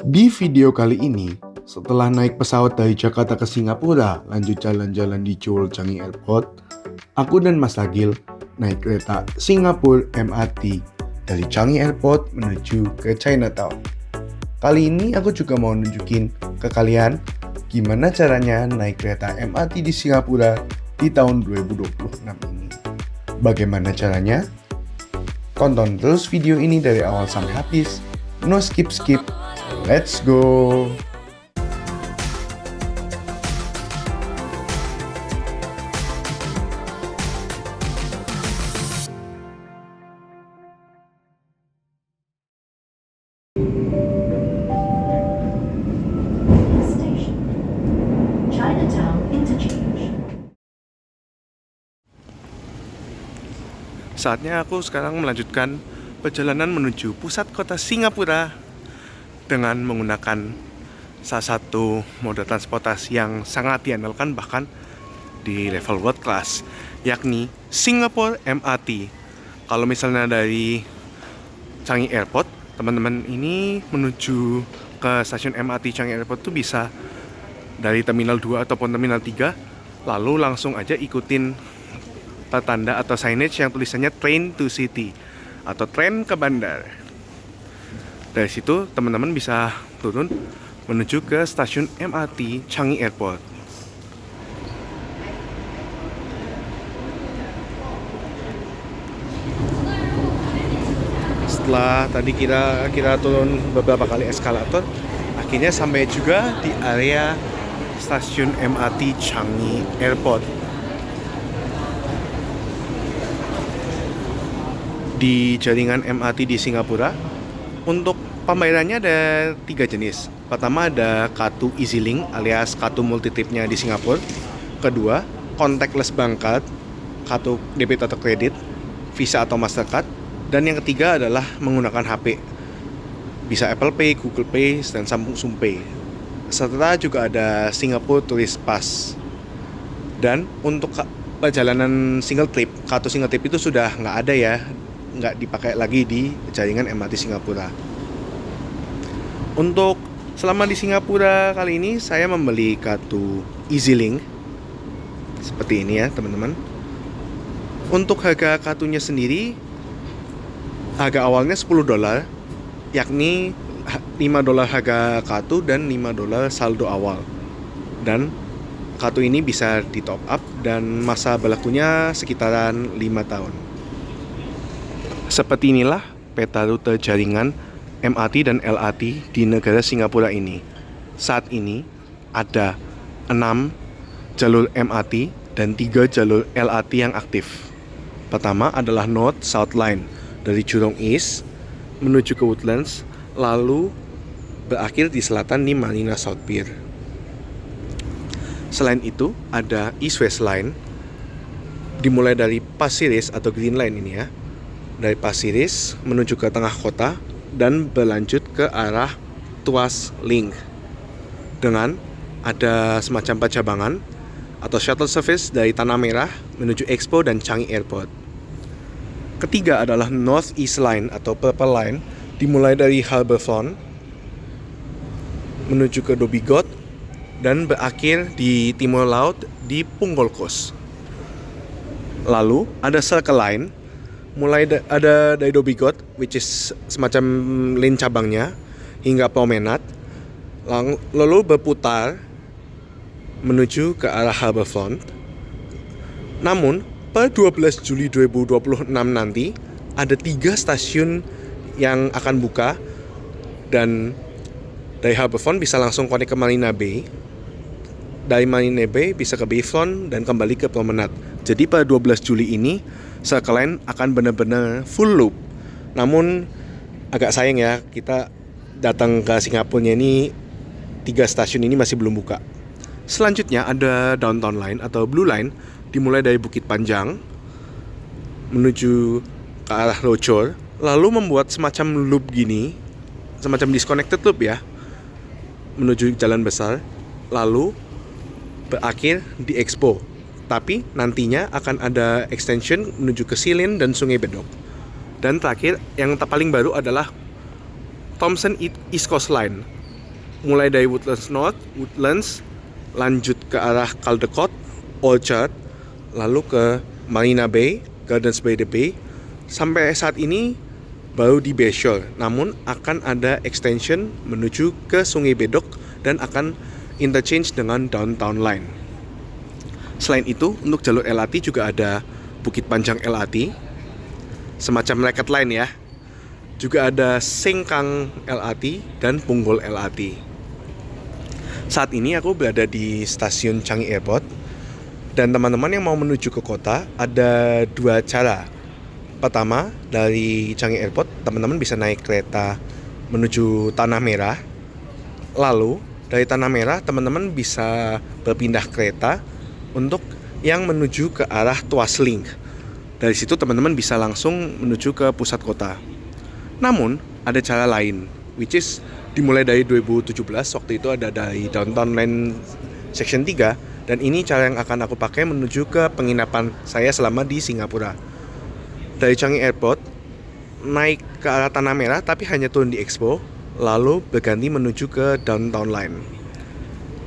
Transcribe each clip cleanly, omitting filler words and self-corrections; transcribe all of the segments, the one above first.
Di video kali ini, setelah naik pesawat dari Jakarta ke Singapura, lanjut jalan-jalan di Jewel Changi Airport, aku dan Mas Agil naik kereta Singapura MRT dari Changi Airport menuju ke Chinatown. Kali ini aku juga mau nunjukin ke kalian gimana caranya naik kereta MRT di Singapura di tahun 2026 ini. Bagaimana caranya? Tonton terus video ini dari awal sampai habis. No skip-skip. Let's go! Station. Chinatown Interchange. Saatnya aku sekarang melanjutkan perjalanan menuju pusat kota Singapura dengan menggunakan salah satu moda transportasi yang sangat diandalkan bahkan di level world class, yakni Singapore MRT. Kalau misalnya dari Changi Airport, teman-teman ini menuju ke stasiun MRT Changi Airport itu bisa dari Terminal 2 ataupun Terminal 3, lalu langsung aja ikutin tanda atau signage yang tulisannya Train to City atau tren ke bandar. Dari situ teman-teman bisa turun menuju ke stasiun MRT Changi Airport. Setelah tadi kita turun beberapa kali eskalator, akhirnya sampai juga di area stasiun MRT Changi Airport. Di jaringan MRT di Singapura, untuk pembayarannya ada 3 jenis. Pertama ada kartu EasyLink alias kartu multi-tripnya di Singapura. Kedua, contactless bank card, kartu debit atau kredit, Visa atau Mastercard. Dan yang ketiga adalah menggunakan HP. Bisa Apple Pay, Google Pay, dan Samsung Pay. Serta juga ada Singapore Tourist Pass. Dan untuk perjalanan single trip, kartu single trip itu sudah nggak ada ya, nggak dipakai lagi di jaringan MRT Singapura. Untuk selama di Singapura kali ini saya membeli kartu EasyLink seperti ini ya teman-teman. Untuk harga kartunya sendiri, harga awalnya $10, yakni $5 harga kartu dan $5 saldo awal. Dan kartu ini bisa di top up dan masa berlakunya sekitaran 5 tahun. Seperti inilah peta rute jaringan MRT dan LRT di negara Singapura ini. Saat ini ada 6 jalur MRT dan 3 jalur LRT yang aktif. Pertama adalah North South Line dari Jurong East menuju ke Woodlands, lalu berakhir di selatan di Marina South Pier. Selain itu ada East West Line dimulai dari Pasir Ris atau Green Line ini ya, dari Pasir Ris menuju ke tengah kota dan berlanjut ke arah Tuas Link dengan ada semacam percabangan atau shuttle service dari Tanah Merah menuju Expo dan Changi Airport. Ketiga adalah North East Line atau Purple Line dimulai dari Harbourfront menuju ke Dhoby Ghaut dan berakhir di timur laut di Punggol Coast. Lalu ada Circle Line mulai ada dari Dhoby Ghaut, which is semacam lane cabangnya, hingga Promenade, lalu berputar menuju ke arah Harbourfront. Namun pada 12 Juli 2026 nanti ada 3 stasiun yang akan buka, dan dari Harbourfront bisa langsung connect ke Marina Bay. Dari Marina Bay bisa ke Bayfront dan kembali ke Promenade. Jadi pada 12 Juli ini Circle Line akan benar-benar full loop. Namun agak sayang ya, kita datang ke Singapura ini 3 stasiun ini masih belum buka. Selanjutnya ada Downtown Line atau Blue Line dimulai dari Bukit Panjang menuju ke arah Rochor, lalu membuat semacam loop gini, semacam disconnected loop ya, menuju jalan besar, lalu berakhir di Expo. Tapi nantinya akan ada extension menuju ke Silin dan Sungai Bedok. Dan terakhir yang paling baru adalah Thomson East Coast Line mulai dari Woodlands North, Woodlands, lanjut ke arah Caldecott, Orchard, lalu ke Marina Bay, Gardens by the Bay. Sampai saat ini baru di Bayshore, namun akan ada extension menuju ke Sungai Bedok dan akan interchange dengan Downtown Line. Selain itu, untuk jalur LRT juga ada Bukit Panjang LRT, semacam Racket Line ya. Juga ada Sengkang LRT dan Punggol LRT. Saat ini aku berada di stasiun Changi Airport, dan teman-teman yang mau menuju ke kota ada dua cara. Pertama, dari Changi Airport, teman-teman bisa naik kereta menuju Tanah Merah. Lalu, dari Tanah Merah, teman-teman bisa berpindah kereta untuk yang menuju ke arah Tuas Link. Dari situ, teman-teman bisa langsung menuju ke pusat kota. Namun, ada cara lain, which is dimulai dari 2017, waktu itu ada dari Downtown Line Section 3, dan ini cara yang akan aku pakai menuju ke penginapan saya selama di Singapura. Dari Changi Airport, naik ke arah Tanah Merah tapi hanya turun di Expo, lalu berganti menuju ke Downtown Line.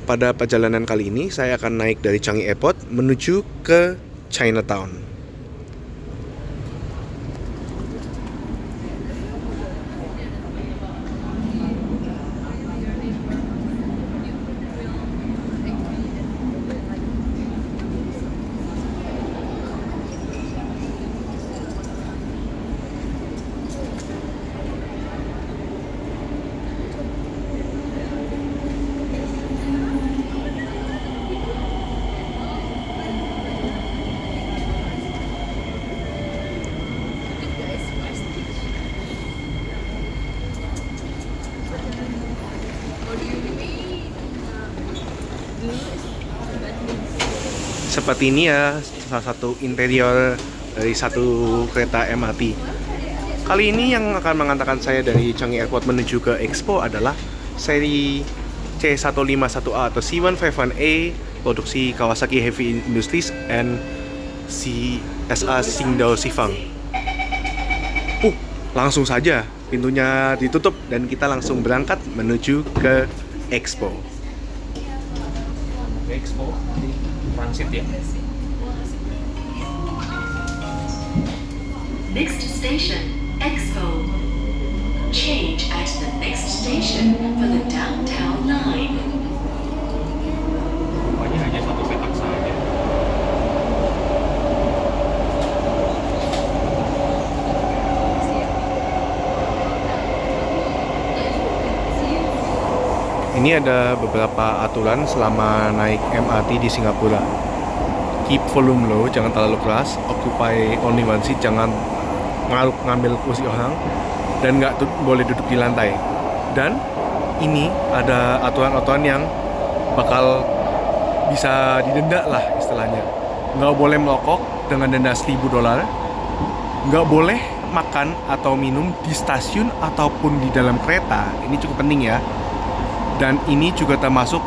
Pada perjalanan kali ini, saya akan naik dari Changi Airport menuju ke Chinatown. Seperti ini ya salah satu interior dari satu kereta MRT. Kali ini yang akan mengantarkan saya dari Changi Airport menuju ke Expo adalah seri C151A atau C151A produksi Kawasaki Heavy Industries and CSA Qingdao Xifang. Langsung saja pintunya ditutup dan kita langsung berangkat menuju ke Expo. Expo transit ya. Next station, Expo. Change at the next station for the Downtown Line. Rupanya hanya satu petak saja. Ini ada beberapa aturan selama naik MRT di Singapura. Keep volume low, jangan terlalu keras. Occupy only one seat, jangan ngambil kursi orang. Dan nggak boleh duduk di lantai. Dan ini ada aturan-aturan yang bakal bisa didenda lah istilahnya. Nggak boleh merokok dengan denda $1.000. Nggak boleh makan atau minum di stasiun ataupun di dalam kereta. Ini cukup penting ya. Dan ini juga termasuk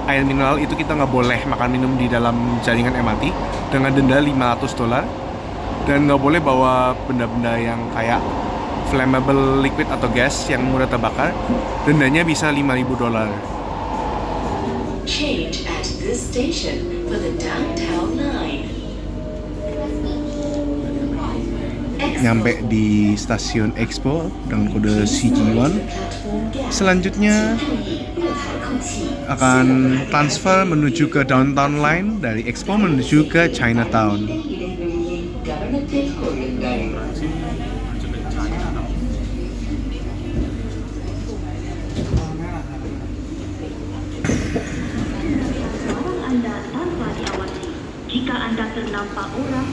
air mineral, itu kita nggak boleh makan minum di dalam jaringan MRT dengan denda $500. Dan nggak boleh bawa benda-benda yang kayak flammable liquid atau gas yang mudah terbakar, dendanya bisa $5.000. Change at this station for the Downtown Line. Nyampe di stasiun Expo dengan kode CG1. Selanjutnya akan transfer menuju ke Downtown Line, dari Expo menuju ke Chinatown. Anda tanpa diawasi. Jika Anda ternampak orang,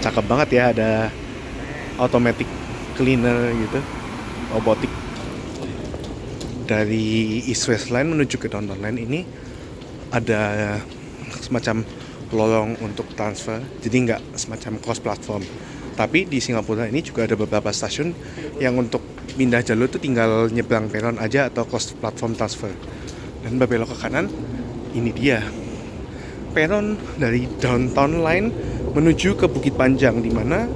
Cakep banget ya, ada automatic cleaner gitu, robotik. Dari East West Line menuju ke Downtown Line ini ada semacam lorong untuk transfer, jadi nggak semacam cross platform. Tapi di Singapura ini juga ada beberapa stasiun yang untuk pindah jalur itu tinggal nyebrang peron aja atau cross platform transfer. Dan berbelok ke kanan, ini dia peron dari Downtown Line menuju ke Bukit Panjang, di mana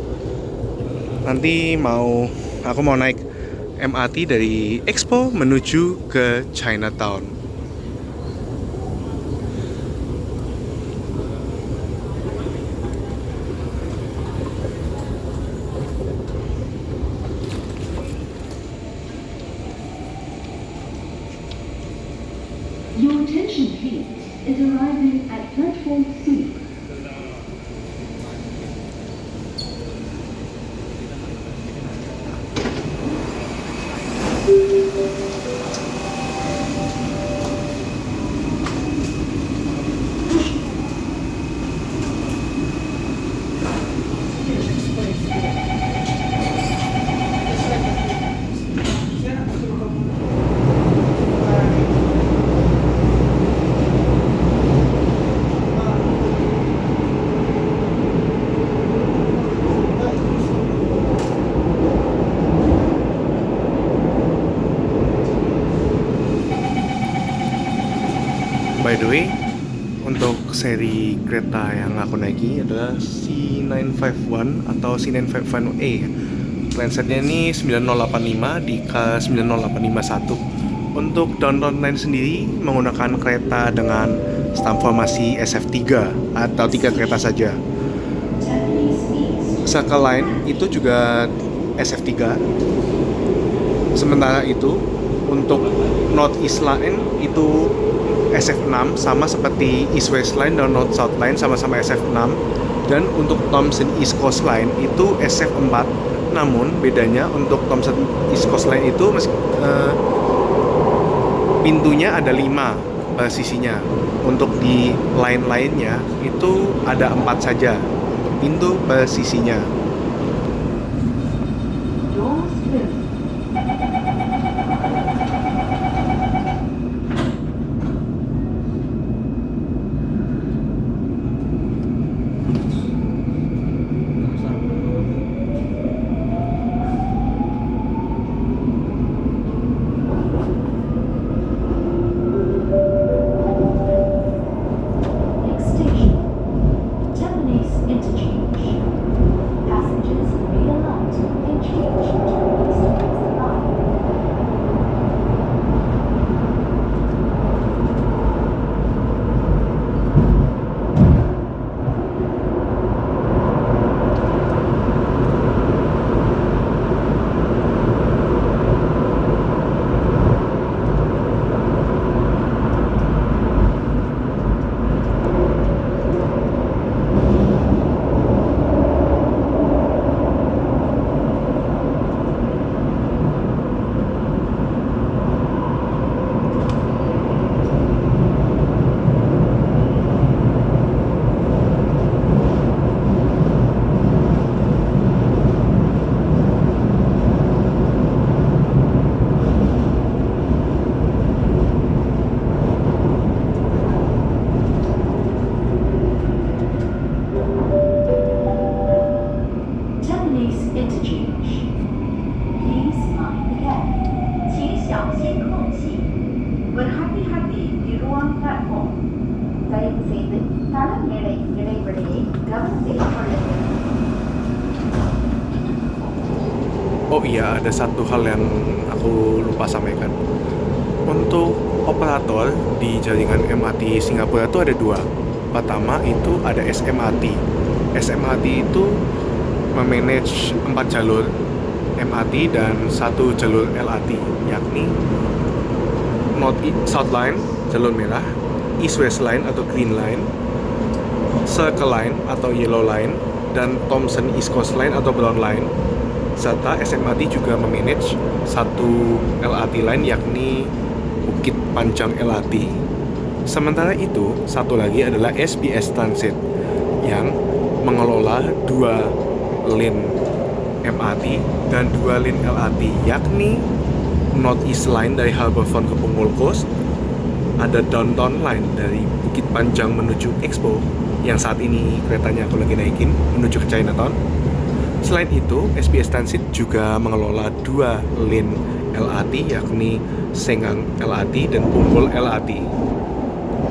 nanti aku mau naik MRT dari Expo menuju ke Chinatown. Your attention please is arriving at platform 3. By the way, untuk seri kereta yang aku naiki adalah C951 atau C951A. Transetnya ini 9085 di K90851. Untuk Downtown Line sendiri menggunakan kereta dengan stam formasi SF3 atau 3 kereta saja. Circle Line itu juga SF3. Sementara itu untuk North East Line itu SF6, sama seperti East West Line dan North South Line sama-sama SF6. Dan untuk Thomson East Coast Line itu SF4. Namun bedanya untuk Thomson East Coast Line itu pintunya ada 5 sisinya. Untuk di line lainnya itu ada 4 saja untuk pintu per sisinya. Berhati-hati di ruang platform. தயவு செய்து தள மேடை இடைவெளியை கவனத்தில் கொள்ளுங்கள். Oh iya, ada satu hal yang aku lupa sampaikan. Untuk operator di jaringan MRT Singapura itu ada 2. Pertama itu ada SMRT. SMRT itu memanage 4 jalur MRT dan 1 jalur LRT, yakni North South Line, jalur merah, East West Line atau Green Line, Circle Line atau Yellow Line, dan Thomson East Coast Line atau Brown Line. Serta SMRT juga memanage 1 LRT line, yakni Bukit Panjang LRT. Sementara itu, satu lagi adalah SBS Transit yang mengelola 2 lane MRT dan 2 lane LRT, yakni North East Line dari Harbourfront ke Punggol Coast, ada Downtown Line dari Bukit Panjang menuju Expo yang saat ini keretanya aku lagi naikin menuju ke Chinatown. Selain itu, SBS Transit juga mengelola 2 lane LRT, yakni Senggang LRT dan Punggol LRT.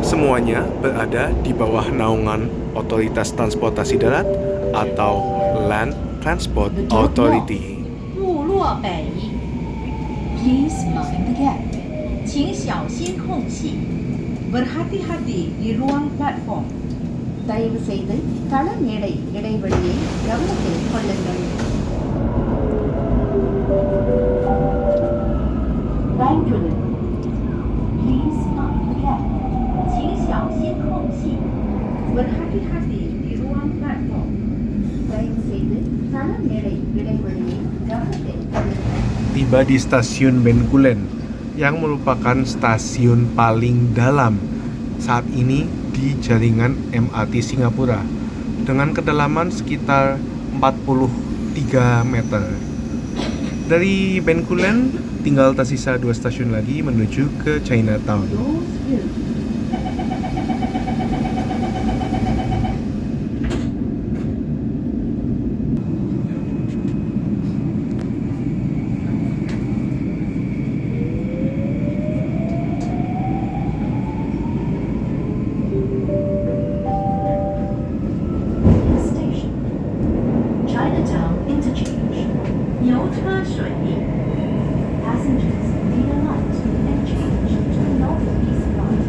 Semuanya berada di bawah naungan Otoritas Transportasi Darat atau Land Transport Authority. 目落北。Please mind the gap. 请小心空隙。Berhati-hati di ruang platform. தயவு செய்து தள மேடை இடைவெளியை கவனத்தில் கொள்ளுங்கள். Benjamin. Please mind the gap. 请小心空隙。Berhati-hati di ruang platform. தயவு செய்து தள மேடை இடைவெளியை கவனத்தில் கொள்ளுங்கள். Tiba di stasiun Bencoolen yang merupakan stasiun paling dalam saat ini di jaringan MRT Singapura dengan kedalaman sekitar 43 meter. Dari Bencoolen tinggal tersisa 2 stasiun lagi menuju ke Chinatown. Station. Chinatown Interchange. 牛车水. Passengers need a light and change to the northeast line.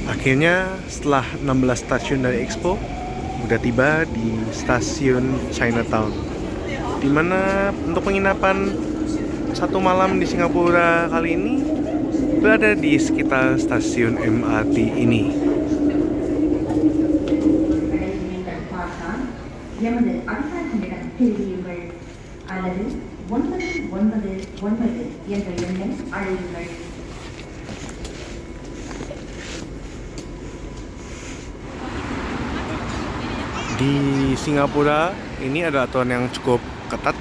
Akhirnya setelah 16 stasiun dari Expo udah tiba di stasiun Chinatown, dimana untuk penginapan 1 malam di Singapura kali ini berada di sekitar stasiun MRT ini. நீங்கள் பார்த்தால் எமது அடிப்படையிடம் தெரிவியுங்கள் அல்லது 999 என்ற எண்ணை அழையுங்கள். Di Singapura ini ada aturan yang cukup ketat,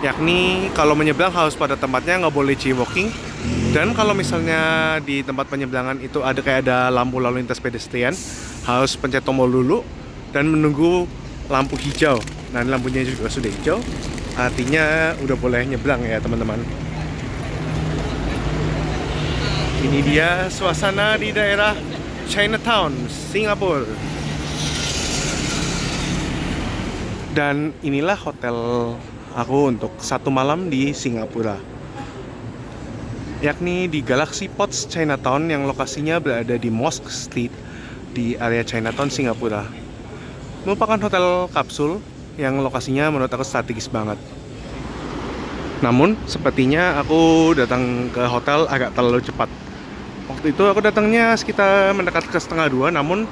yakni kalau menyeberang harus pada tempatnya, nggak boleh jaywalking. Dan kalau misalnya di tempat penyeberangan itu ada lampu lalu lintas pedestrian, harus pencet tombol dulu dan menunggu lampu hijau. Nah, lampunya juga sudah hijau, artinya udah boleh nyebrang ya teman-teman. Ini dia suasana di daerah Chinatown, Singapura. Dan inilah hotel aku untuk 1 malam di Singapura, yakni di Galaxy Ports Chinatown yang lokasinya berada di Mosque Street di area Chinatown, Singapura. Merupakan hotel kapsul yang lokasinya menurut aku strategis banget. Namun sepertinya aku datang ke hotel agak terlalu cepat. Waktu itu aku datangnya sekitar mendekat ke 1:30, namun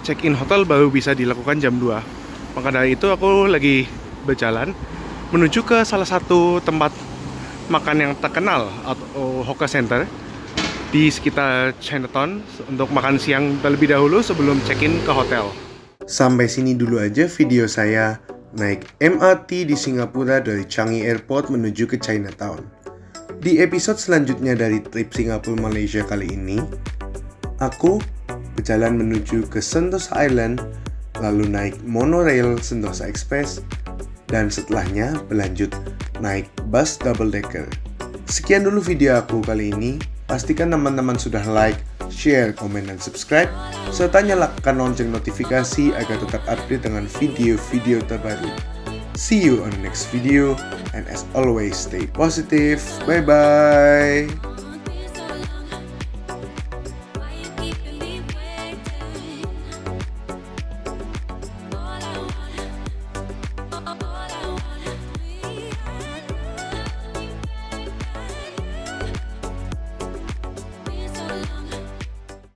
check-in hotel baru bisa dilakukan jam 2. Maka dari itu aku lagi berjalan menuju ke salah satu tempat makan yang terkenal atau hawker center di sekitar Chinatown untuk makan siang terlebih dahulu sebelum check-in ke hotel. Sampai sini dulu aja video saya naik MRT di Singapura dari Changi Airport menuju ke Chinatown. Di episode selanjutnya dari trip Singapura Malaysia kali ini, aku berjalan menuju ke Sentosa Island, lalu naik monorail Sentosa Express, dan setelahnya berlanjut naik bus double decker. Sekian dulu video aku kali ini. Pastikan teman-teman sudah like, share, komen, dan subscribe, serta nyalakan lonceng notifikasi agar tetap update dengan video-video terbaru. See you on the next video, and as always, stay positive. Bye-bye.